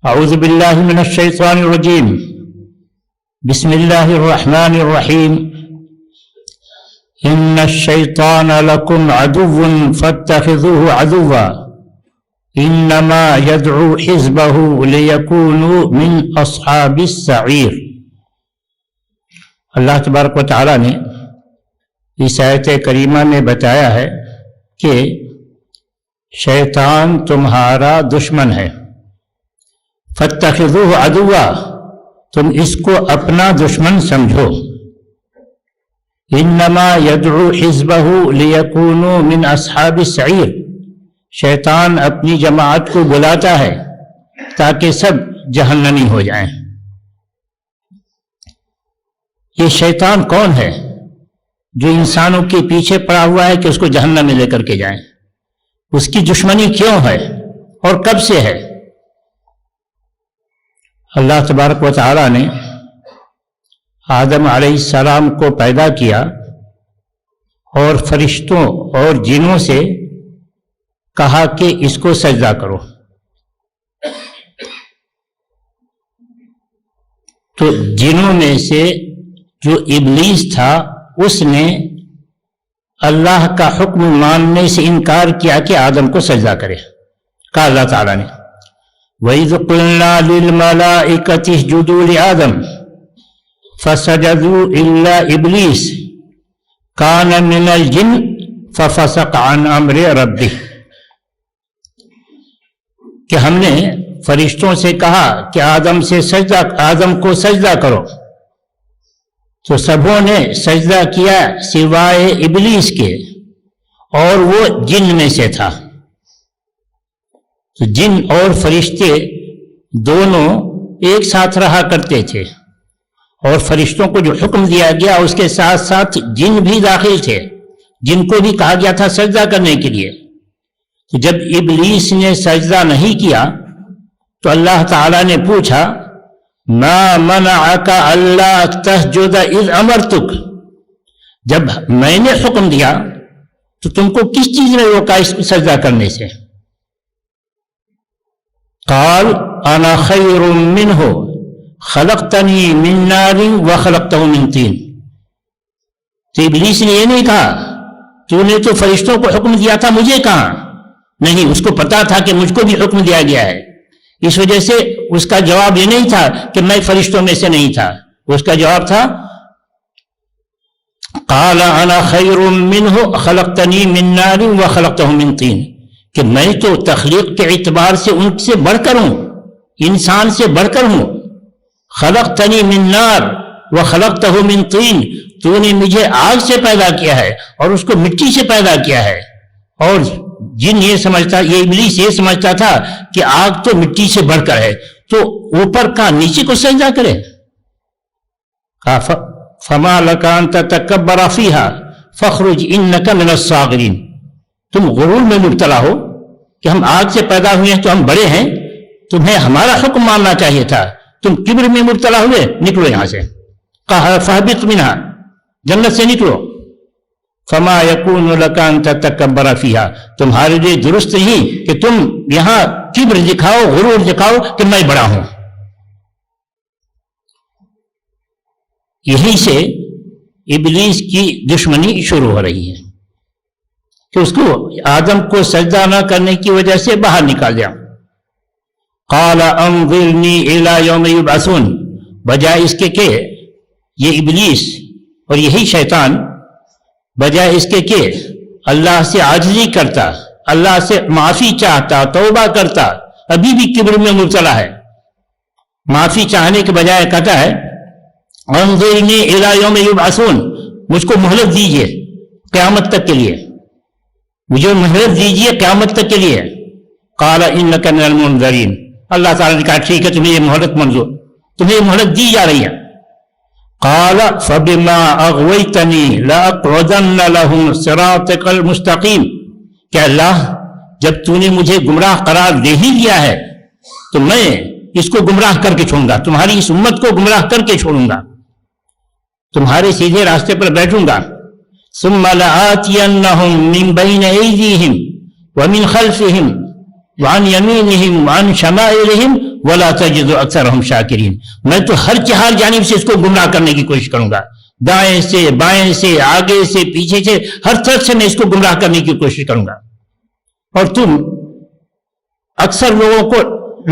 اعوذ باللہ من الشیطان الرجیم بسم اللہ الرحمن الرحیم ان الشیطان لکم عدو فاتخذوه عدوا انما يدعو حزبه ليكونوا من اصحاب السعیر۔ اللہ تبارک و تعالی نے اس آیت کریمہ میں بتایا ہے کہ شیطان تمہارا دشمن ہے، فاتخذوه عدوا، تم اس کو اپنا دشمن سمجھو، انما يدعو حزبه ليكونوا من اصحاب السعیر، شیطان اپنی جماعت کو بلاتا ہے تاکہ سب جہنمی ہو جائیں۔ یہ شیطان کون ہے جو انسانوں کے پیچھے پڑا ہوا ہے کہ اس کو جہنم میں لے کر کے جائیں؟ اس کی دشمنی کیوں ہے اور کب سے ہے؟ اللہ تبارک و تعالی نے آدم علیہ السلام کو پیدا کیا اور فرشتوں اور جنوں سے کہا کہ اس کو سجدہ کرو، تو جنوں میں سے جو ابلیس تھا اس نے اللہ کا حکم ماننے سے انکار کیا کہ آدم کو سجدہ کرے۔ کہا اللہ تعالیٰ نے وَإِذْ قُلْنَا لِلْمَلَائِكَةِ اسْجُدُوا لِآدَمَ فَسَجَدُوا إِلَّا إِبْلِيسَ كَانَ مِنَ الْجِنِّ فَفَسَقَ عَنْ أَمْرِ رَبِّهِ، کہ ہم نے فرشتوں سے کہا کہ آدم کو سجدہ کرو، تو سبوں نے سجدہ کیا سوائے ابلیس کے، اور وہ جن میں سے تھا۔ تو جن اور فرشتے دونوں ایک ساتھ رہا کرتے تھے، اور فرشتوں کو جو حکم دیا گیا اس کے ساتھ ساتھ جن بھی داخل تھے، جن کو بھی کہا گیا تھا سجدہ کرنے کے لیے۔ تو جب ابلیس نے سجدہ نہیں کیا تو اللہ تعالی نے پوچھا ما منعک الا تسجد اذ امرتک، جب میں نے حکم دیا تو تم کو کس چیز نے روکا اس سجدہ کرنے سے؟ قال انا خیر منہ خلقتنی من نار وخلقتہ من طین، تو ابلیس نے یہ نہیں کہا تو نے تو فرشتوں کو حکم دیا تھا، مجھے کہاں؟ نہیں، اس کو پتا تھا کہ مجھ کو بھی حکم دیا گیا ہے، اس وجہ سے اس کا جواب یہ نہیں تھا کہ میں فرشتوں میں سے نہیں تھا، اس کا جواب تھا قال انا خیر منہ خلقتنی من نار وخلقتہ من طین، کہ میں تو تخلیق کے اعتبار سے ان سے بڑھ کر ہوں، انسان سے بڑھ کر ہوں۔ خلقتنی من نار وخلقتہ من طین، تو نے مجھے آگ سے پیدا کیا ہے اور اس کو مٹی سے پیدا کیا ہے، اور جن یہ ابلیس یہ سمجھتا تھا کہ آگ تو مٹی سے بڑھ کر ہے، تو اوپر کا نیچے کو سجدہ کرے۔ فما لک ان تتکبر فیہا فاخرج انک من الصاغرین، تم غرور میں مبتلا ہو کہ ہم آگ سے پیدا ہوئے ہیں تو ہم بڑے ہیں، تمہیں ہمارا حکم ماننا چاہیے تھا، تم کبر میں مبتلا ہوئے، نکلو یہاں سے۔ کہا فاہبط منہا، جنت سے نکلو۔ فما یکون لک ان تتکبر فیہا، تمہارے لیے درست نہیں کہ تم یہاں کبر دکھاؤ، غرور دکھاؤ کہ میں بڑا ہوں۔ یہیں سے ابلیس کی دشمنی شروع ہو رہی ہے کہ اس کو آدم کو سجدہ نہ کرنے کی وجہ سے باہر نکال دیا۔ قال انظرنی الی یوم یبعثون، بجائے اس کے کہ یہ ابلیس اور یہی شیطان بجائے اس کے کہ اللہ سے عاجزی کرتا، اللہ سے معافی چاہتا، توبہ کرتا، ابھی بھی کبر میں مبتلا ہے، معافی چاہنے کے بجائے کہتا ہے انظرنی الی یوم یبعثون، مجھ کو مہلت دیجئے قیامت تک کے لیے، مجھے مہلت دیجئے قیامت تک کے لیے۔ قال انک من المنذرین، اللہ تعالیٰ نے کہا ٹھیک ہے تمہیں یہ مہلت منظور، تمہیں یہ مہلت دی جا رہی ہے۔ قال فبما اغویتنی لاقعدن لهم صراطک المستقیم، کہ اللہ جب تو نے مجھے گمراہ قرار دے ہی دیا ہے تو میں اس کو گمراہ کر کے چھوڑوں گا، تمہاری اس امت کو گمراہ کر کے چھوڑوں گا، تمہارے سیدھے راستے پر بیٹھوں گا۔ ثم لآتینہم من بین ایدیہم ومن خلفہم، وعن یمینہم وعن شمائلہم ولا تجد اکثرہم شاکرین. میں تو ہر جانب سے اس کو گمراہ کرنے کی کوشش کروں گا، دائیں سے بائیں سے آگے سے پیچھے سے ہر طرف سے میں اس کو گمراہ کرنے کی کوشش کروں گا، اور تم اکثر لوگوں کو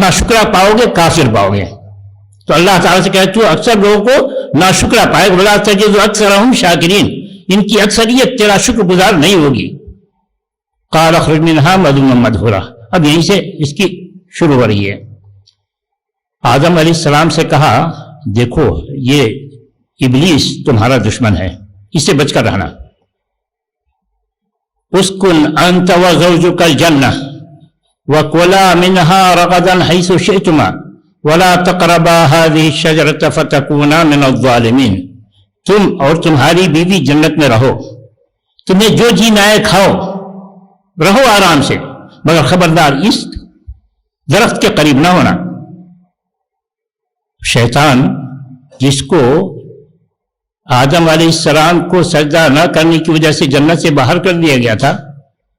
ناشکرا پاؤ گے، کافر پاؤ گے. تو اللہ تعالیٰ سے کہے تو اکثر لوگوں کو ناشکرا پائے گا. ولا تجد اکثرہم شاکرین، ان کی اکثریت تیرا شکر گزار نہیں ہوگی. قال اخرج منہا مذموما مدحورا. اب یہیں سے اس کی شروع ہو رہی ہے. آدم علیہ السلام سے کہا دیکھو یہ ابلیس تمہارا دشمن ہے، اس سے بچ کر رہنا. اسکن انت وزوجک الجنہ وکلا منہا رغدا حیث شئتما ولا تقربا هذه الشجرة فتکونا من الظالمین. تم اور تمہاری بیوی جنت میں رہو، تمہیں جو جی آئے کھاؤ، رہو آرام سے، مگر خبردار اس درخت کے قریب نہ ہونا. شیطان جس کو آدم علیہ السلام کو سجدہ نہ کرنے کی وجہ سے جنت سے باہر کر دیا گیا تھا،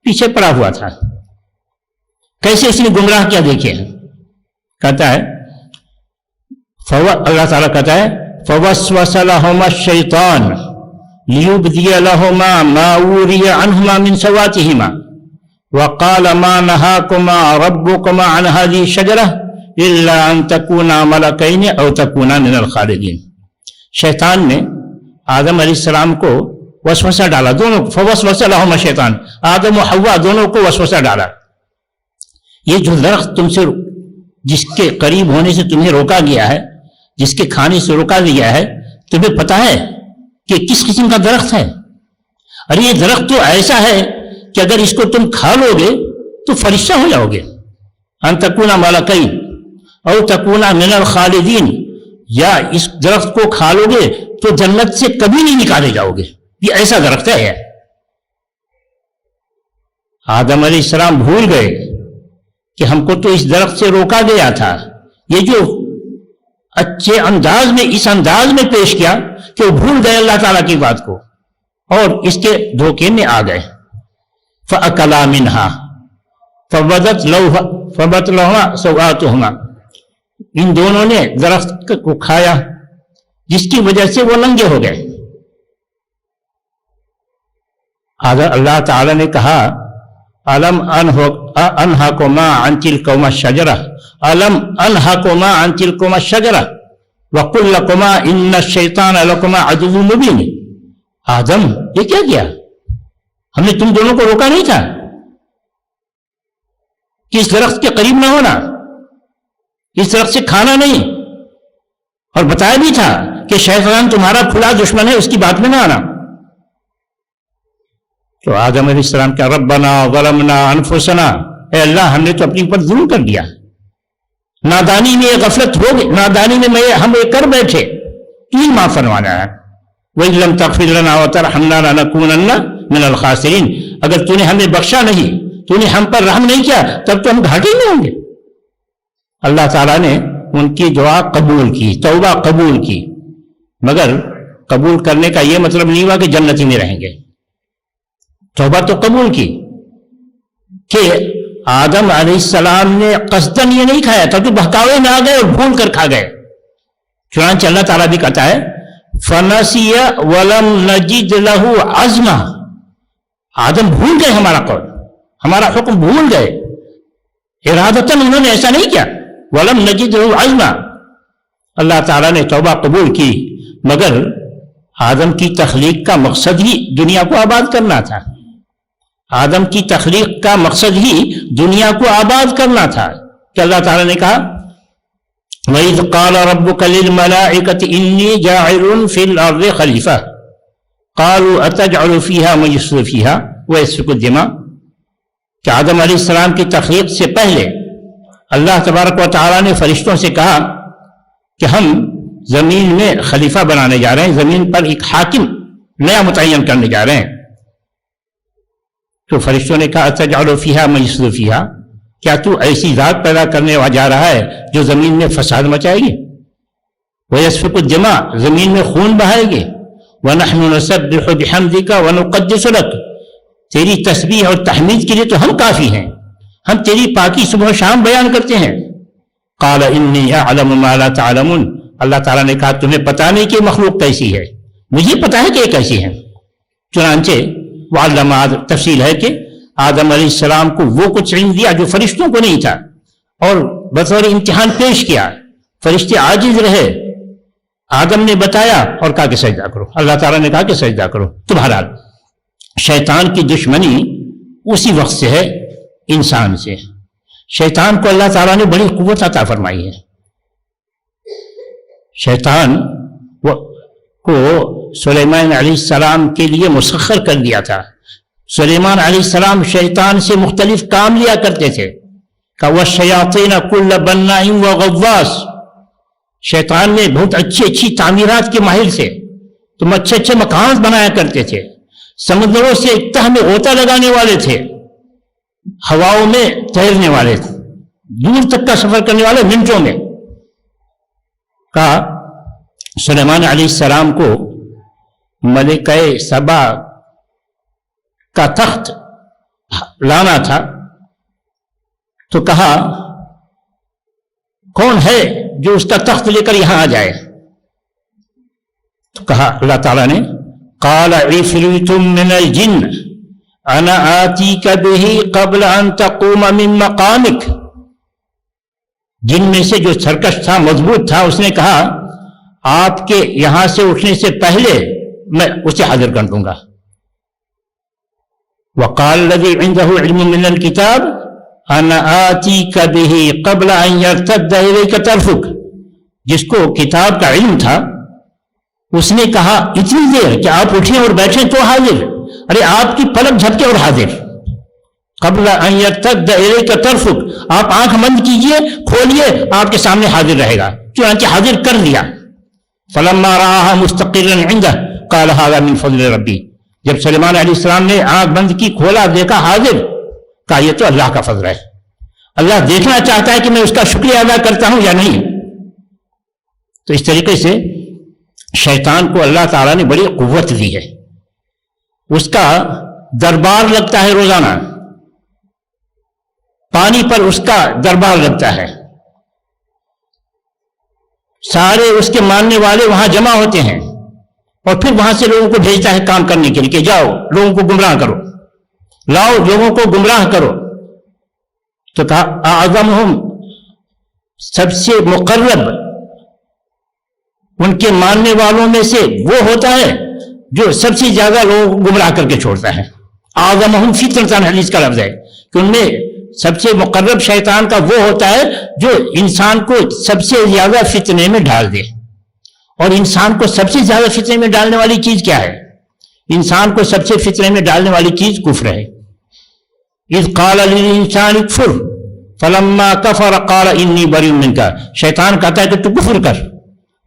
پیچھے پڑا ہوا تھا. کیسے اس نے گمراہ کیا دیکھے. کہتا ہے اللہ تعالیٰ کہتا ہے فوسوس لهما الشیطان لیبدی لهما ما اوری عنہما من سواتہما وقال ما نهاكما ربكما عن هذه الشجرة الا ان تكونا ملكين او تكونا من الخالدين. شیطان نے آدم علیہ السلام کو وسوسہ ڈالا، دونوں کو. فوسوس لهما الشیطان، آدم و حوا دونوں کو وسوسہ ڈالا. یہ جو درخت تم سے جس کے قریب ہونے سے تمہیں روکا گیا ہے، جس کے کھانے سے روکا گیا ہے، تمہیں پتا ہے کہ کس قسم کا درخت ہے؟ ارے یہ درخت تو ایسا ہے کہ اگر اس کو تم کھا لو گے تو فرشتہ ہو جاؤ گے. ان تکونا ملکین او تکونا من الخالدین، یا اس درخت کو کھا لو گے تو جنت سے کبھی نہیں نکالے جاؤ گے. یہ ایسا درخت ہے. آدم علیہ السلام بھول گئے کہ ہم کو تو اس درخت سے روکا گیا تھا. یہ جو اچھے انداز میں اس انداز میں پیش کیا کہ وہ بھول گئے اللہ تعالیٰ کی بات کو اور اس کے دھوکے میں آ گئے. فَأَكَلَا مِنْهَا فَبَدَتْ لَهُمَا سَوْآتُهُمَا. ان دونوں نے درخت کو کھایا جس کی وجہ سے وہ ننگے ہو گئے. اللہ تعالیٰ نے کہا أَلَمْ أَنْهَكُمَا عَنْ تِلْكُمَا الشَّجَرَةِ أَلَمْ أَنْهَكُمَا عَنْ تِلْكُمَا الشَّجَرَةِ وَقُلْ لَكُمَا إِنَّ الشَّيْطَانَ لَكُمَا عَدُوٌّ مُبِينٌ. آدم یہ کیا کیا؟ ہم نے تم دونوں کو روکا نہیں تھا کہ اس درخت کے قریب نہ ہونا، اس درخت سے کھانا نہیں، اور بتایا بھی تھا کہ شیطان تمہارا کھلا دشمن ہے، اس کی بات میں نہ آنا. تو آدم علیہ السلام کیا ربنا ظلمنا انفسنا، اے اللہ ہم نے تو اپنی اوپر ظلم کر دیا، نادانی میں غفلت ہو گئی، نادانی میں ہم یہ کر بیٹھے، تو ہی معاف فرمانا ہے. وَإِن لَمْ تَغْفِرْ لَنَا وَتَرْحَمْنَا لَنَكُونَنَّ مِنَ الْخَاسِرِينَ. اگر تو نے ہمیں بخشا نہیں، تو نے ہم پر رحم نہیں کیا، تب تو ہم گھاٹے میں ہوں گے. اللہ تعالیٰ نے ان کی دعا قبول کی، توبہ قبول کی، مگر قبول کرنے کا یہ مطلب نہیں ہوا کہ جنتی میں رہیں گے. توبہ تو قبول کی کہ آدم علیہ السلام نے قصدن یہ نہیں کھایا تھا، تو بہکاوے میں آ گئے اور بھول کر کھا گئے. چنانچہ اللہ تعالیٰ بھی کہتا ہے فَنَسِيَ وَلَمْ نَجِدْ لَهُ عَزْمًا. آدم بھول گئے ہمارا قول، ہمارا حکم بھول گئے، ارادتاً انہوں نے ایسا نہیں کیا. وَلَمْ نَجِدْ لَهُ عَزْمًا. اللہ تعالیٰ نے توبہ قبول کی، مگر آدم کی تخلیق کا مقصد ہی دنیا کو آباد کرنا تھا. آدم کی تخلیق کا مقصد ہی دنیا کو آباد کرنا تھا کہ اللہ تعالیٰ نے کہا وَإِذْ قَالَ رَبُّكَ لِلْمَلَائِكَةِ إِنِّي جَاعِلٌ فِي الْأَرْضِ خَلِيفَةً قَالُوا أَتَجْعَلُ فِيهَا مَن يُفْسِدُ فِيهَا وَيَسْفِكُ الدِّمَاءَ. کہ آدم علیہ السلام کی تخلیق سے پہلے اللہ تبارک و تعالیٰ نے فرشتوں سے کہا کہ ہم زمین میں خلیفہ بنانے جا رہے ہیں، زمین پر ایک حاکم نیا متعین کرنے جا رہے ہیں. تو فرشتوں نے کہا أَتَجْعَلُ فِيهَا مَن يُفْسِدُ فِيهَا. کیا تو ایسی ذات پیدا کرنے جا رہا ہے جو زمین میں فساد مچائے گی؟ وَيَسْفِكُ الدِّمَاءَ. زمین میں خون بہائے گی. وَنَحْنُ نُسَبِّحُ بِحَمْدِكَ وَنُقَدِّسُ لَكَ. تیری تسبیح اور تحمید کے لیے تو ہم کافی ہیں، ہم تیری پاکی صبح و شام بیان کرتے ہیں. قال انی اعلم ما لا تعلمون. اللہ تعالیٰ نے کہا تمہیں پتا نہیں کہ مخلوق کیسی ہے, مجھے پتا ہے کہ یہ کیسی ہے. چنانچہ وعلم آدم, تفصیل ہے کہ آدم علیہ السلام کو وہ کچھ علم دیا جو فرشتوں کو نہیں تھا, اور بطور امتحان پیش کیا. فرشتے عاجز رہے, آدم نے بتایا اور کہا کہ سجدہ کرو. اللہ تعالیٰ نے کہا کہ سجدہ کرو. تو بہرحال شیطان کی دشمنی اسی وقت سے ہے انسان سے. شیطان کو اللہ تعالیٰ نے بڑی قوت عطا فرمائی ہے. شیطان کو سلیمان علیہ السلام کے لیے مسخر کر دیا تھا. سلیمان علیہ السلام شیطان سے مختلف کام لیا کرتے تھے. کہ وَالشَّيَاطِينَ كُلَّ بَنَّاءٍ وَغَوَّاصٍ. شیطان میں بہت اچھی تعمیرات کے ماہر تھے, تم اچھے مکان بنایا کرتے تھے. سمندروں سے ایک تہ میں غوطہ لگانے والے تھے, ہواؤں میں تیرنے والے تھے, دور تک کا سفر کرنے والے منٹوں میں. کہا سلیمان علیہ السلام کو ملکہ سبا کا تخت لانا تھا, تو کہا کون ہے جو اس کا تخت لے کر یہاں آ جائے. تو کہا اللہ تعالیٰ نے قال عفریت من الجن انا آتیک بہ قبل ان تقوم من مقامک. جن میں سے جو سرکش تھا, مضبوط تھا, اس نے کہا آپ کے یہاں سے اٹھنے سے پہلے میں اسے حاضر کر دوں گا. وقال الذی عنده علم من الکتاب انا آتیک بہ قبل ان یرتد الیک طرفک. جس کو کتاب کا علم تھا اس نے کہا اتنی دیر کہ آپ اٹھیں اور بیٹھیں تو حاضر. ارے آپ کی پلک جھپکے اور حاضر. قبل ان یرتد الیک طرفک, آپ آنکھ بند کیجئے, کھولیے, آپ کے سامنے حاضر رہے گا. چنانچہ حاضر کر دیا. فلما رآها مستقرا عنده قال هذا من فضل ربی. جب سلیمان علیہ السلام نے آنکھ بند کی, کھولا, دیکھا حاضر, کہا یہ تو اللہ کا فضل ہے. اللہ دیکھنا چاہتا ہے کہ میں اس کا شکریہ ادا کرتا ہوں یا نہیں. تو اس طریقے سے شیطان کو اللہ تعالیٰ نے بڑی قوت دی ہے. اس کا دربار لگتا ہے روزانہ, پانی پر اس کا دربار لگتا ہے, سارے اس کے ماننے والے وہاں جمع ہوتے ہیں, اور پھر وہاں سے لوگوں کو بھیجتا ہے کام کرنے کے لیے کہ جاؤ لوگوں کو گمراہ کرو, لاؤ لوگوں کو گمراہ کرو. تو کہا اعظمہم, سب سے مقرب ان کے ماننے والوں میں سے وہ ہوتا ہے جو سب سے زیادہ لوگوں کو گمراہ کر کے چھوڑتا ہے. اعظمہم فتنۃ, حدیث کا لفظ ہے کہ ان میں سب سے مقرب شیطان کا وہ ہوتا ہے جو انسان کو سب سے زیادہ فتنے میں ڈال دے. اور انسان کو سب سے زیادہ فتنے میں ڈالنے والی چیز کیا ہے؟ انسان کو سب سے فتنے میں ڈالنے والی چیز کفر ہے. اذ قال للانسان اکفر فلما کفر قال انی بری منک. شیطان کہتا ہے کہ تو کفر کر,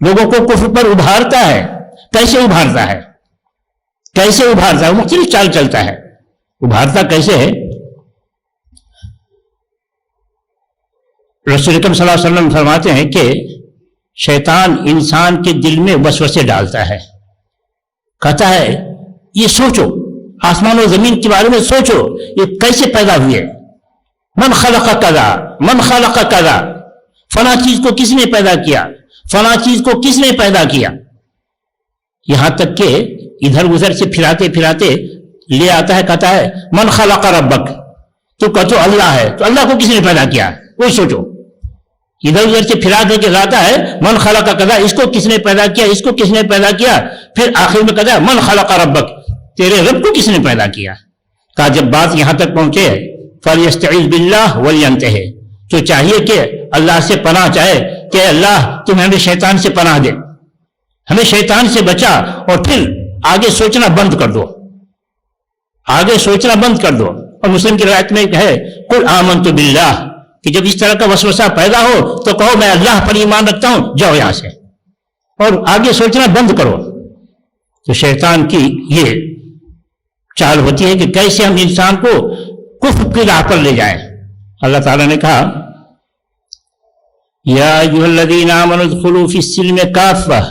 لوگوں کو کفر پر ابھارتا ہے. کیسے ابھارتا ہے؟ کیسے ابھارتا ہے؟ مختلف چال چلتا ہے. ابھارتا کیسے ہے؟ رسول اکرم صلی اللہ علیہ وسلم فرماتے ہیں کہ شیطان انسان کے دل میں وسوسے ڈالتا ہے. کہتا ہے یہ سوچو, آسمان و زمین کے بارے میں سوچو, یہ کیسے پیدا ہوئے, من خلق کذا, من خلق کذا, فلاں چیز کو کس نے پیدا کیا, فلاں چیز کو کس نے پیدا کیا. یہاں تک کہ ادھر ادھر سے پھراتے پھراتے لے آتا ہے, کہتا ہے من خلق ربک. تو کہو اللہ ہے, تو اللہ کو کس نے پیدا کیا, وہ سوچو. ادھر ادھر سے پھرا دے کے لاتا ہے من خلق کذا, اس کو کس نے پیدا کیا, اس کو کس نے پیدا کیا. پھر آخر میں کہتا ہے من خلق ربک, تیرے رب کو کس نے پیدا کیا. کہا جب بات یہاں تک پہنچے فَلْيَسْتَعِذْ بِاللَّهِ وَلْيَنْتَهِ, تو چاہیے کہ اللہ سے پناہ چاہے کہ اللہ تم ہمیں شیطان سے پناہ دے, ہمیں شیطان سے بچا, اور پھر آگے سوچنا بند کر دو, آگے سوچنا بند کر دو. اور مسلم کی روایت میں ہے قُلْ آمَنْتُ بِاللَّهِ, کہ جب اس طرح کا وسوسہ پیدا ہو تو کہو میں اللہ پر ایمان رکھتا ہوں, جاؤ یہاں سے, اور آگے سوچنا بند کرو. تو شیطان کی یہ چال ہوتی ہے کہ کیسے ہم انسان کو کفر کی راہ پر لے جائیں. اللہ تعالیٰ نے کہا یا ایھا الذین آمنوا ادخلوا فی السلم کافہ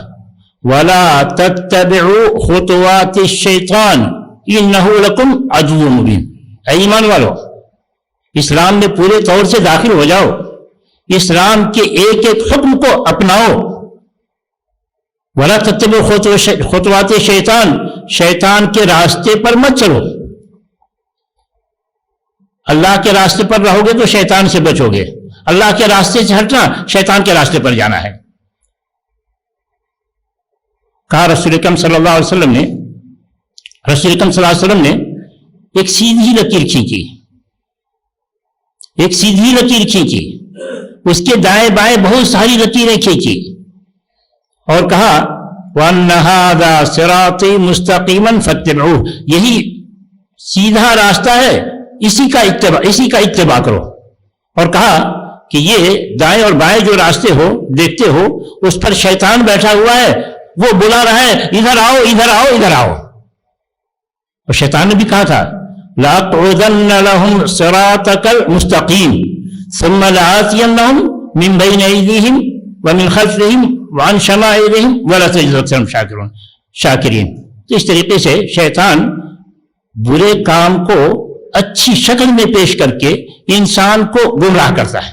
ولا تتبعوا خطوات الشیطان انہ لکم عدو مبین. اے ایمان والو, اسلام میں پورے طور سے داخل ہو جاؤ، اسلام کے ایک ایک حکم کو اپناؤ. وَلَا تَتَّبِعُوا خُطُوَاتِ شیطان، شیطان کے راستے پر مت چلو. اللہ کے راستے پر رہو گے تو شیطان سے بچو گے، اللہ کے راستے سے ہٹنا شیطان کے راستے پر جانا ہے. کہا رسول اکرم صلی اللہ علیہ وسلم نے، رسول اکرم صلی اللہ علیہ وسلم نے ایک سیدھی لکیر کھینچی، ایک سیدھی لکیر کھینچی، اس کے دائیں بائیں بہت ساری لکیریں کھینچی اور کہا وَأَنَّ هَذَا صِرَاطِي مُسْتَقِيمًا فَاتَّبِعُوهُ، یہی سیدھا راستہ ہے، اسی کا اتباع کرو. اور کہا کہ یہ دائیں اور بائیں جو راستے ہو دیکھتے ہو اس پر شیطان بیٹھا ہوا ہے، وہ بلا رہا ہے ادھر آؤ ادھر آؤ ادھر آؤ. اور شیطان نے بھی کہا تھا لَأَقْعُدَنَّ لَهُمْ صِرَاطَكَ الْمُسْتَقِيمَ ثُمَّ لَآتِيَنَّهُمْ مِنْ بَيْنِ أَيْدِيهِمْ وَمِنْ خَلْفِهِمْ وَعَنْ شَمَائِلِهِمْ وَلَتَجِدُ أَكْثَرَهُمْ شَاكِرِينَ. تو اس طریقے سے شیطان برے کام کو اچھی شکل میں پیش کر کے انسان کو گمراہ کرتا ہے.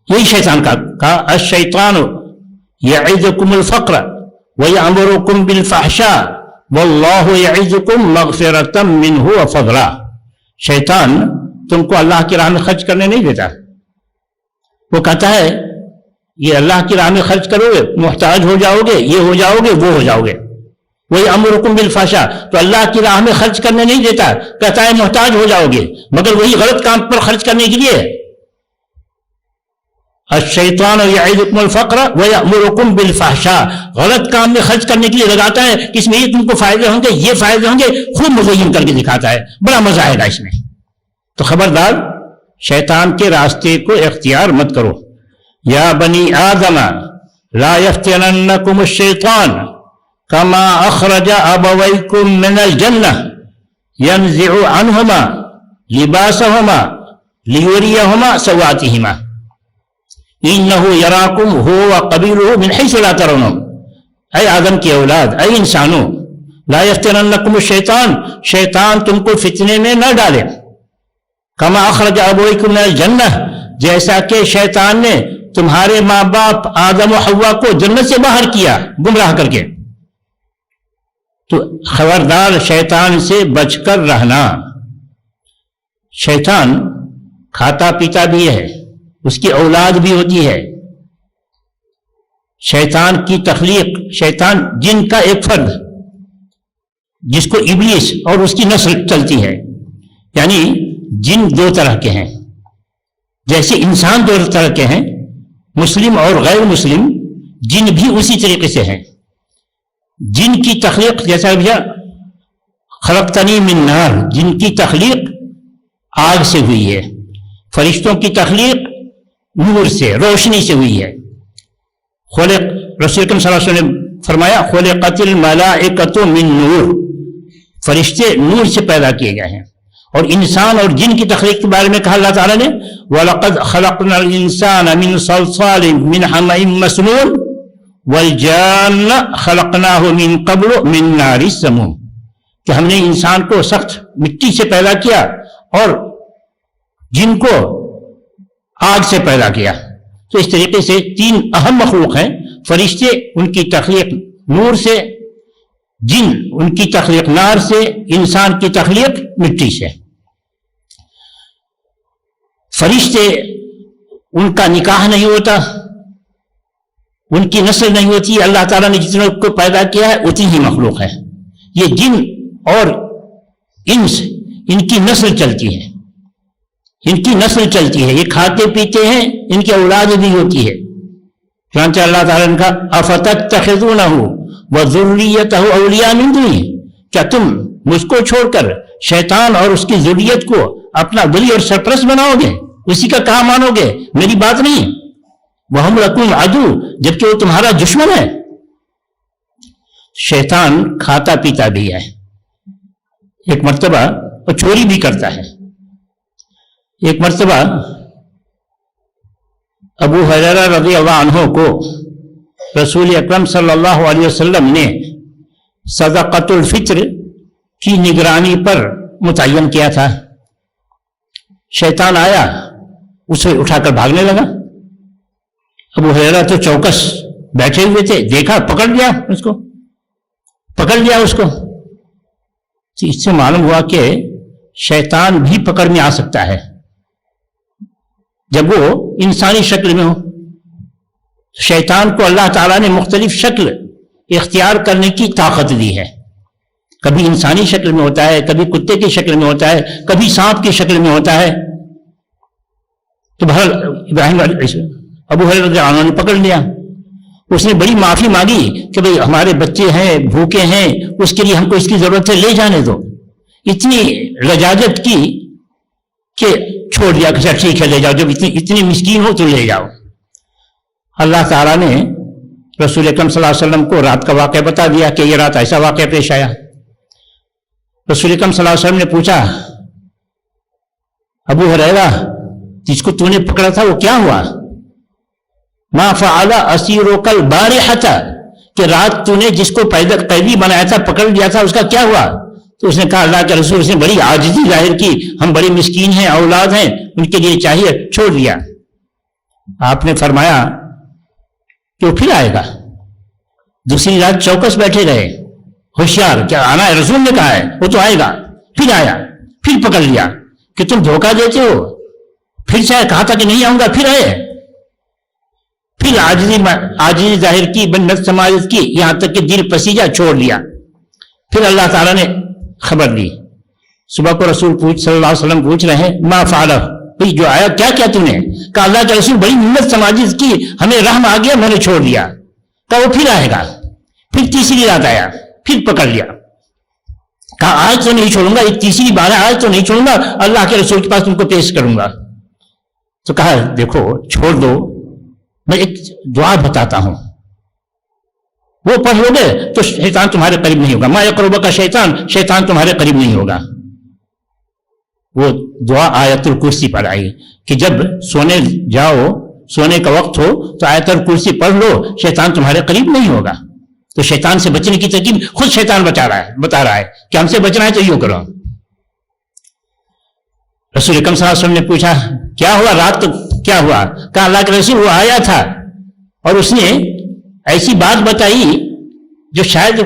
یہی شیطان کا کہا الشیطان یعدکم الفقر ویأمرکم بالفحشاء واللہ یعدکم مغفرۃ منہ وفضلا. شیطان تم کو اللہ کی راہ میں خرچ کرنے نہیں دیتا، وہ کہتا ہے یہ اللہ کی راہ میں خرچ کرو گے محتاج ہو جاؤ گے، یہ ہو جاؤ گے وہ ہو جاؤ گے. وہی امرکم بالفحشاء، تو اللہ کی راہ میں خرچ کرنے نہیں دیتا، کہتا ہے محتاج ہو جاؤ گے، مگر وہی غلط کام پر خرچ کرنے کے لیے. الشیطان یعدکم الفقر ویأمرکم بالفحشاء، غلط کام میں خرچ کرنے کے لیے لگاتا ہے کہ اس میں یہ تم کو فائدے ہوں گے، یہ فائدے ہوں گے، خوب مزین کر کے دکھاتا ہے، بڑا مزہ آئے گا اس میں. تو خبردار شیطان کے راستے کو اختیار مت کرو. یا بنی آدم لا یفتننکم الشیطان کما اخرج ابویکم من الجنہ ینزع عنہما لباسہما لیریہما سوآتہما انہو یراکم ہو وقبیلہ من حیث لا ترونہم. اے آدم کی اولاد، اے انسانوں، لا یفتننکم الشیطان، شیطان تم کو فتنے میں نہ ڈالے. کما اخرج ابویکم من الجنہ، جیسا کہ شیطان نے تمہارے ماں باپ آدم و حوا کو جنت سے باہر کیا گمراہ کر کے. تو خبردار شیطان سے بچ کر رہنا. شیطان کھاتا پیتا بھی ہے، اس کی اولاد بھی ہوتی ہے. شیطان کی تخلیق، شیطان جن کا ایک فرد جس کو ابلیس اور اس کی نسل چلتی ہے، یعنی جن دو طرح کے ہیں، جیسے انسان دو طرح کے ہیں مسلم اور غیر مسلم، جن بھی اسی طریقے سے ہیں. جن کی تخلیق جیسا خلقتنی من نار، جن کی تخلیق آگ سے ہوئی ہے، فرشتوں کی تخلیق نور سے، روشنی سے ہوئی ہے. رسول اکرم صلی اللہ علیہ وسلم نے فرمایا خلقت الملائکۃ من نور، فرشتے نور سے پیدا کیے گئے ہیں. اور انسان اور جن کی تخلیق کے بارے میں کہا اللہ تعالیٰ نے وَلَقَدْ خَلَقْنَا الْإِنسَانَ مِنْ صَلْصَالٍ مِنْ حَمَإٍ مَسْنُونٍ وَالْجَانَّ خَلَقْنَاهُ مِنْ قَبْلُ مِنْ نَارِ السَّمُومِ، کہ ہم نے انسان کو سخت مٹی سے پیدا کیا اور جن کو آگ سے پیدا کیا. تو اس طریقے سے تین اہم مخلوق ہیں، فرشتے ان کی تخلیق نور سے، جن ان کی تخلیق نار سے، انسان کی تخلیق مٹی سے. فرشتے ان کا نکاح نہیں ہوتا، ان کی نسل نہیں ہوتی. اللہ تعالیٰ نے جتنے کو پیدا کیا ہے اتنی ہی مخلوق ہے. یہ جن اور انس، ان کی نسل چلتی ہے، ان کی نسل چلتی ہے، یہ کھاتے پیتے ہیں، ان کی اولاد بھی ہوتی ہے. چنانچہ اللہ تعالیٰ نے کہا افتتخذونہ وذریتہ اولیاء من دونی، کیا تم مجھ کو چھوڑ کر شیطان اور اس کی ذریت کو اپنا ولی اور سرپرست بناؤ گے، اسی کا کہا مانو گے، میری بات نہیں. وہم لکم عدو، جبکہ وہ تمہارا دشمن ہے. شیطان کھاتا پیتا بھی ہے، ایک مرتبہ وہ چوری بھی کرتا ہے. ایک مرتبہ ابو ہریرہ رضی اللہ عنہ کو رسول اکرم صلی اللہ علیہ وسلم نے صدقۃ الفطر کی نگرانی پر متعین کیا تھا. شیطان آیا, اسے اٹھا کر بھاگنے لگا. ابو ہریرہ تو چوکس بیٹھے ہوئے تھے, دیکھا, پکڑ لیا اس کو. اس سے معلوم ہوا کہ شیطان بھی پکڑ میں آ سکتا ہے جب وہ انسانی شکل میں ہو. شیطان کو اللہ تعالیٰ نے مختلف شکل اختیار کرنے کی طاقت دی ہے. کبھی انسانی شکل میں ہوتا ہے, کبھی کتے کی شکل میں ہوتا ہے, کبھی سانپ کی شکل میں ہوتا ہے. تو بہرحال ابراہیم ابو ہریرہ رضی اللہ عنہ نے پکڑ لیا. اس نے بڑی معافی مانگی کہ بھئی ہمارے بچے ہیں, بھوکے ہیں, اس کے لیے ہم کو اس کی ضرورت ہے, لے جانے دو. اتنی لجاجت کی کہ چھوڑ دیا کہ ٹھیک ہے لے جاؤ, جب اتنی مسکین ہو تو لے جاؤ. اللہ تعالیٰ نے رسول اکرم صلی اللہ علیہ وسلم کو رات کا واقعہ بتا دیا کہ یہ رات ایسا واقعہ پیش آیا. رسول اکرم صلی اللہ علیہ وسلم نے پوچھا, ابو ہریرہ جس کو تو نے پکڑا تھا وہ کیا ہوا؟ ما فعل اسیرک البارحۃ, کہ رات تو نے جس کو قیدی بنایا تھا, پکڑ لیا تھا, اس کا کیا ہوا؟ تو اس نے کہا اللہ کے رسول, اس نے بڑی عاجزی ظاہر کی, ہم بڑے مسکین ہیں, اولاد ہیں, ان کے لیے چاہیے, چھوڑ دیا. آپ نے فرمایا کہ وہ پھر آئے گا. دوسری رات چوکس بیٹھے رہے, ہوشیار, کیا آنا ہے, رسول نے کہا ہے, وہ تو آئے گا. پھر آیا, پھر پکڑ لیا کہ تم دھوکہ دیتے ہو. پھر چاہے کہا تھا کہ نہیں آؤں گا, پھر آئے. پھر عاجزی ظاہر کی, بنت سماجت کی, یہاں تک کہ دل پسیجا, چھوڑ لیا. پھر اللہ تعالیٰ نے خبر دی. صبح کو رسول صلی اللہ علیہ وسلم پوچھ رہے ہیں, ما فعل, جو آیا کیا کیا تم نے؟ کہا اللہ کے رسول بڑی منت سماجت کی, ہمیں رحم آ گیا, میں نے چھوڑ دیا. کہا وہ پھر آئے گا. پھر تیسری رات آیا, پھر پکڑ لیا. کہا آج تو نہیں چھوڑوں گا, ایک تیسری بار ہے, آج تو نہیں چھوڑوں گا, اللہ کے رسول کے پاس تم کو پیش کروں گا. تو کہا دیکھو چھوڑ دو, میں ایک دعا بتاتا ہوں, وہ پڑھ لو گے تو شیطان تمہارے قریب نہیں ہوگا. ما یقربک شیطان, شیطان تمہارے قریب نہیں ہوگا. وہ دعا آیت الکرسی پڑھ آئی کہ جب سونے جاؤ, سونے کا وقت ہو تو آیت الکرسی پڑھ لو, شیطان تمہارے قریب نہیں ہوگا. تو شیطان سے بچنے کی ترکیب خود شیطان بتا رہا ہے کہ ہم سے بچنا ہے تو یوں کرو. رسول اکرم صلی اللہ علیہ وسلم نے پوچھا کیا ہوا رات, تو کیا ہوا؟ کہا اللہ کے رسول وہ آیا تھا اور اس نے ایسی بات بتائی جو شاید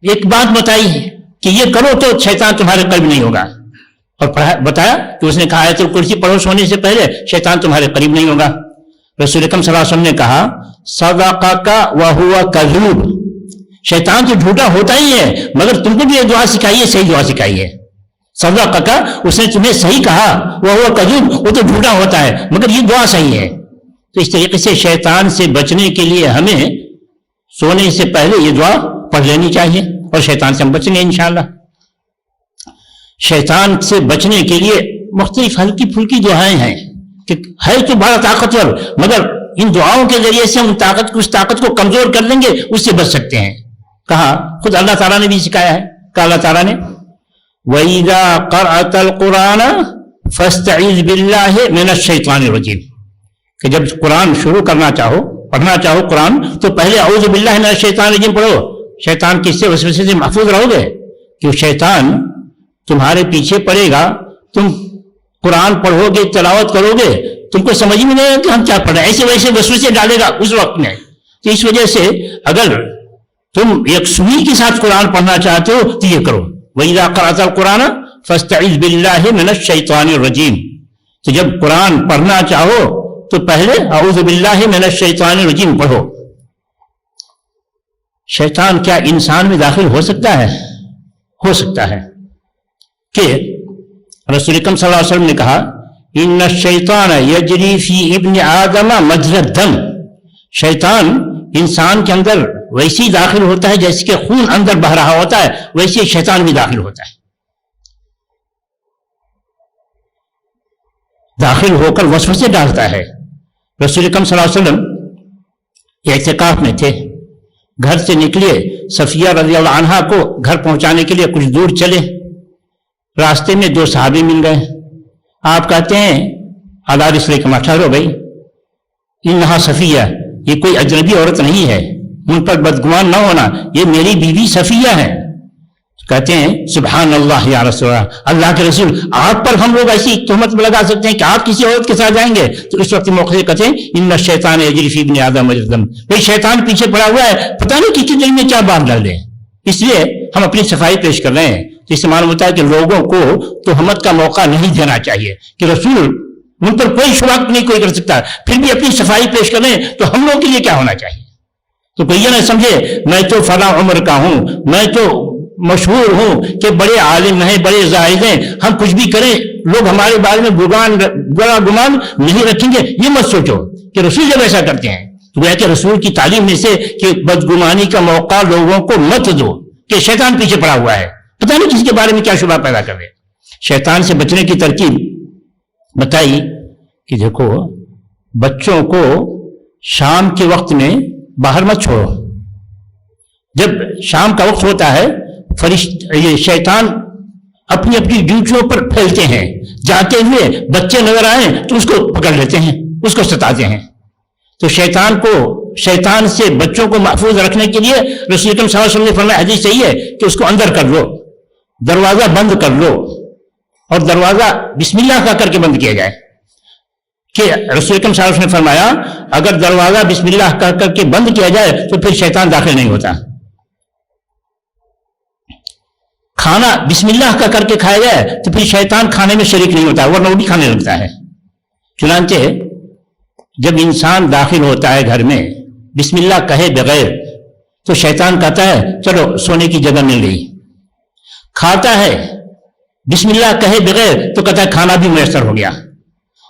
ایک بات بتائی کہ یہ کرو تو شیطان تمہارے قریب نہیں ہوگا, اور بتایا کہ اس نے کہا آیت الکرسی پڑھو سونے سے پہلے, شیطان تمہارے قریب نہیں ہوگا. رسول اکرم صلی اللہ علیہ وسلم نے کہا صدقک وہو کذوب, شیطان تو جھوٹا ہوتا ہی ہے مگر تم کو بھی یہ دعا سکھائی ہے, صحیح دعا سکھائی ہے. صدقک, اس نے تمہیں صحیح کہا, وہو کذوب, وہ تو جھوٹا ہوتا ہے مگر یہ دعا صحیح ہے. تو اس طریقے سے شیطان سے بچنے کے لیے ہمیں سونے سے پہلے یہ دعا پڑھ لینی چاہیے, اور شیطان سے ہم بچیں گے انشاءاللہ. شیطان سے بچنے کے لیے مختلف ہلکی پھلکی دعائیں ہیں کہ ہے تو بڑا طاقتور, مگر ان دعاؤں کے ذریعے سے ہم اس طاقت کو کمزور کر لیں گے, اس سے بچ سکتے ہیں. کہا خود اللہ تعالیٰ نے بھی سکھایا ہے. کہا اللہ تعالیٰ نے وَإِذَا قَرَأْتَ الْقُرْآنَ فَاسْتَعِذْ بِاللَّهِ مِنَ الشَّيْطَانِ الرَّجِيمِ, کہ جب قرآن شروع کرنا چاہو, پڑھنا چاہو قرآن, تو پہلے اعوذ باللہ من الشیطان الرجیم پڑھو. شیطان کس سے وسوسے سے محفوظ رہو گے کہ شیطان تمہارے پیچھے پڑے گا, تم قرآن پڑھو گے, تلاوت کرو گے, تم کو سمجھ میں نہیں آئے گا کہ ہم کیا پڑھ رہے ہیں, ایسے ویسے وسوسے ڈالے گا اس وقت میں. تو اس وجہ سے اگر تم یکسوئی کے ساتھ قرآن پڑھنا چاہتے ہو تو یہ کرو, وَإِذَا قَرَأْتَ الْقُرْآنَ فَاسْتَعِذْ بِاللَّهِ مِنَ الشَّيْطَانِ الرَّجِيمِ, تو جب قرآن پڑھنا چاہو تو پہلے اعوذ باللہ من الشیطان الرجیم پڑھو. شیطان کیا انسان میں داخل ہو سکتا ہے؟ ہو سکتا ہے. کہ رسول اکرم صلی اللہ علیہ وسلم نے کہا ان الشیطان یجری فی ابن آدم مجرى الدم, شیطان انسان کے اندر ویسی داخل ہوتا ہے جیسے کہ خون اندر بہ رہا ہوتا ہے, ویسے شیطان بھی داخل ہوتا ہے. داخل ہو کر وسوسے ڈالتا ہے. رسول اکرم صلی اللہ علیہ وسلم اعتکاف میں تھے, گھر سے نکلے, صفیہ رضی اللہ عنہا کو گھر پہنچانے کے لیے کچھ دور چلے, راستے میں دو صحابی مل گئے. آپ کہتے ہیں علی رسلکم, ٹھہرو بھائی, انہا صفیہ, یہ کوئی اجنبی عورت نہیں ہے, ان پر بدگمان نہ ہونا, یہ میری بیوی صفیہ ہے. کہتے ہیں سبحان اللہ یا رسول اللہ, اللہ کے رسول آپ پر ہم لوگ ایسی تہمت لگا سکتے ہیں کہ آپ کسی عورت کے ساتھ جائیں گے؟ تو اس وقت موقع سے کہتے ہیں ان الشیطان یجری فی ابن آدم مجرى الدم, بھائی شیطان پیچھے پڑا ہوا ہے, پتہ نہیں کس کے دل میں کیا بات ڈال دیں. اس لیے ہم اپنی صفائی پیش کر رہے ہیں. جس سے معلوم ہوتا ہے کہ لوگوں کو تہمت کا موقع نہیں دینا چاہیے کہ رسول ان پر کوئی شبہ نہیں کوئی کر سکتا, پھر بھی اپنی صفائی پیش کر رہے ہیں تو ہم لوگوں کے لیے کیا ہونا چاہیے؟ تو کوئی یہ نہ سمجھے میں تو فلاں عمر کا ہوں, میں تو مشہور ہوں کہ بڑے عالم ہیں, بڑے زاہد ہیں, ہم کچھ بھی کریں لوگ ہمارے بارے میں برا گمان نہیں رکھیں گے. یہ مت سوچو کہ رسول جب ایسا کرتے ہیں تو گویا کہ رسول کی تعلیم میں سے کہ بدگمانی کا موقع لوگوں کو مت دو کہ شیطان پیچھے پڑا ہوا ہے, پتہ نہیں کس کے بارے میں کیا شبہ پیدا کر رہے. شیطان سے بچنے کی ترکیب بتائی کہ دیکھو بچوں کو شام کے وقت میں باہر مت چھوڑو. جب شام کا وقت ہوتا ہے یہ شیطان اپنی اپنی ڈیوٹیوں پر پھیلتے ہیں, جاتے ہوئے بچے نظر آئیں تو اس کو پکڑ لیتے ہیں, اس کو ستاتے ہیں. تو شیطان سے بچوں کو محفوظ رکھنے کے لیے رسول اکرم صلی اللہ علیہ وسلم نے فرمایا, حدیث صحیح ہے کہ اس کو اندر کر لو, دروازہ بند کر لو, اور دروازہ بسم اللہ کا کر کے بند کیا جائے. کہ رسول اکرم صلی اللہ علیہ وسلم نے فرمایا اگر دروازہ بسم اللہ کا کر کے بند کیا جائے تو پھر شیطان داخل نہیں ہوتا. کھانا بسم اللہ کا کر کے کھایا جائے تو پھر شیطان کھانے میں شریک نہیں ہوتا, ورنہ وہ بھی کھانے لگتا ہے. چنانچہ جب انسان داخل ہوتا ہے گھر میں بسم اللہ کہے بغیر تو شیطان کہتا ہے چلو سونے کی جگہ مل گئی. کھاتا ہے بسم اللہ کہے بغیر تو کہتا ہے کھانا بھی میسر ہو گیا.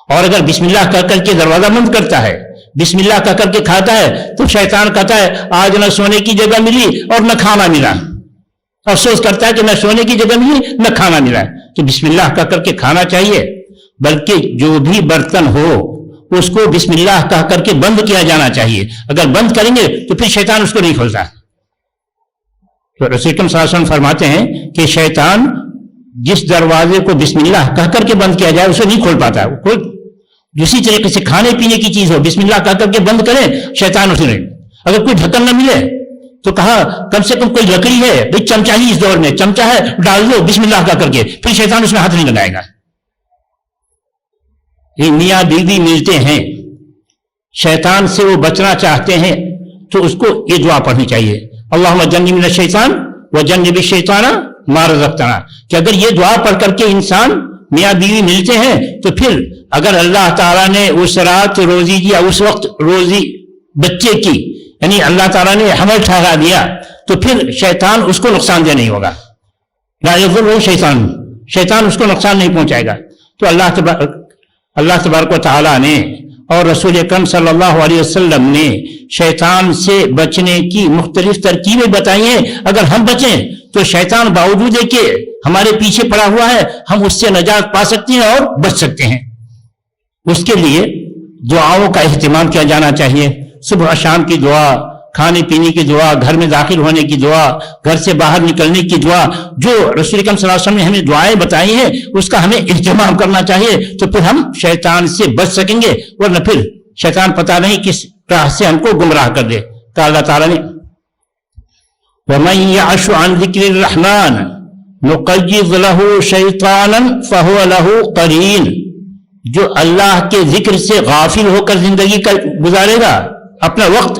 اور اگر بسم اللہ کر کے دروازہ بند کرتا ہے, بسم اللہ کر کے کھاتا ہے تو شیطان کہتا ہے آج نہ سونے کی جگہ ملی اور نہ کھانا ملا. افسوس کرتا ہے کہ نہ سونے کی جگہ ملی نہ کھانا ملا. تو بسم اللہ کر کے کھانا چاہیے, بلکہ جو بھی برتن ہو اس کو بسم اللہ کر کے بند کیا جانا چاہیے. اگر بند کریں گے تو پھر شیطان اس کو نہیں کھولتا. تو رسول اکرم صلی اللہ علیہ وسلم فرماتے ہیں کہ شیطان جس دروازے کو بسم اللہ کر کے بند کیا جائے اسے نہیں کھول پاتا. کوئی دوسری طریقے سے کھانے پینے کی چیز ہو بسم اللہ کر کے بند کریں, شیطان اسے نہیں. اگر کوئی ڈھکن نہ ملے تو کہا کم سے کم کوئی لکڑی ہے, بھائی چمچہ ہی اس دور میں چمچہ ہے ڈال دو بسم اللہ کر کے, پھر شیطان اس میں ہاتھ نہیں لگائے گا. یہ میاں بیوی ملتے ہیں, شیطان سے وہ بچنا چاہتے ہیں تو اس کو یہ دعا پڑھنی چاہیے, اللہم جنبنا الشیطان وجنب الشیطان ما رزقتنا. کہ اگر یہ دعا پڑھ کر کے انسان میاں بیوی ملتے ہیں تو پھر اگر اللہ تعالیٰ نے اس رات روزی دیا, اس وقت روزی بچے کی, یعنی اللہ تعالیٰ نے حمل ٹھہرا دیا, تو پھر شیطان اس کو نقصان دہ نہیں ہوگا. لا یضر شیطان اس کو نقصان نہیں پہنچائے گا. تو اللہ تبارک و تعالیٰ نے اور رسول اکرم صلی اللہ علیہ وسلم نے شیطان سے بچنے کی مختلف ترکیبیں بتائی ہیں. اگر ہم بچیں تو شیطان باوجود ہے کہ ہمارے پیچھے پڑا ہوا ہے ہم اس سے نجات پا سکتے ہیں اور بچ سکتے ہیں. اس کے لیے دعاؤں کا اہتمام کیا جانا چاہیے. صبح شام کی دعا, کھانے پینے کی دعا, گھر میں داخل ہونے کی دعا, گھر سے باہر نکلنے کی دعا, جو رسول اکرم صلی اللہ علیہ وسلم نے ہمیں دعائیں بتائی ہیں اس کا ہمیں اہتمام کرنا چاہیے. تو پھر ہم شیطان سے بچ سکیں گے, ورنہ پھر شیطان پتہ نہیں کس راہ سے ہم کو گمراہ کر دے. کہ اللہ تعالیٰ نے وَمَن يَعْشُ عَن ذِكْرِ الرَّحْمَنِ نُقَيِّضْ لَهُ شَيْطَانًا فَهُوَ لَهُ قَرِينٌ. جو اللہ کے ذکر سے غافل ہو کر زندگی گزارے گا, اپنا وقت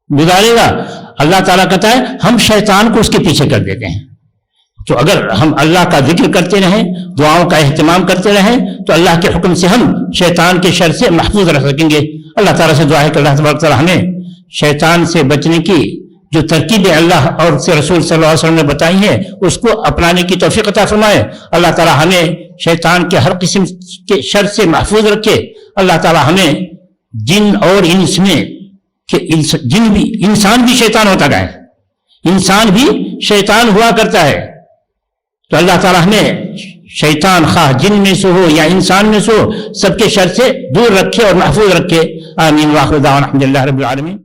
گزارے گا, اللہ تعالیٰ کہتا ہے ہم شیطان کو اس کے پیچھے کر دیتے ہیں. تو اگر ہم اللہ کا ذکر کرتے رہیں, دعاؤں کا اہتمام کرتے رہیں, تو اللہ کے حکم سے ہم شیطان کے شر سے محفوظ رہ سکیں گے. اللہ تعالیٰ سے دعا ہے کہ اللہ تبارک تعالیٰ ہمیں شیطان سے بچنے کی جو ترکیبیں اللہ اور اس کے رسول صلی اللہ علیہ وسلم نے بتائی ہیں اس کو اپنانے کی توفیق عطا فرمائے. اللہ تعالیٰ ہمیں شیطان کے ہر قسم کے شر سے محفوظ رکھے. اللہ تعالیٰ ہمیں جن اور انس میں کہ انسان بھی شیطان ہوتا گیا, انسان بھی شیطان ہوا کرتا ہے. تو اللہ تعالیٰ ہمیں شیطان خواہ جن میں سے ہو یا انسان میں سے ہو سب کے شر سے دور رکھے اور محفوظ رکھے. آمین. واخر دعوانا الحمد للہ رب العالمین.